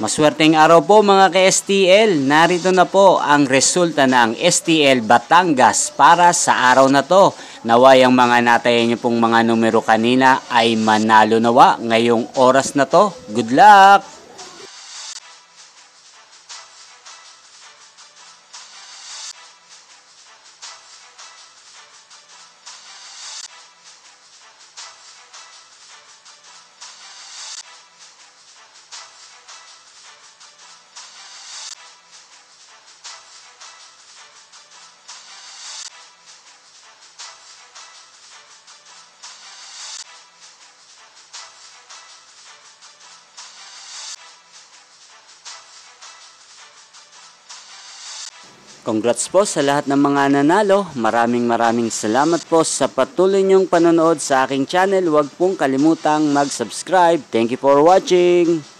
Maswerteng araw po mga ka-STL. Narito na po ang resulta ng STL Batangas para sa araw na to. Naway ang mga natayan niyo pong mga numero kanina ay manalo nawa ngayong oras na to. Good luck! Congrats po sa lahat ng mga nanalo. Maraming salamat po sa patuloy niyong panonood sa aking channel. Huwag pong kalimutang mag-subscribe. Thank you for watching.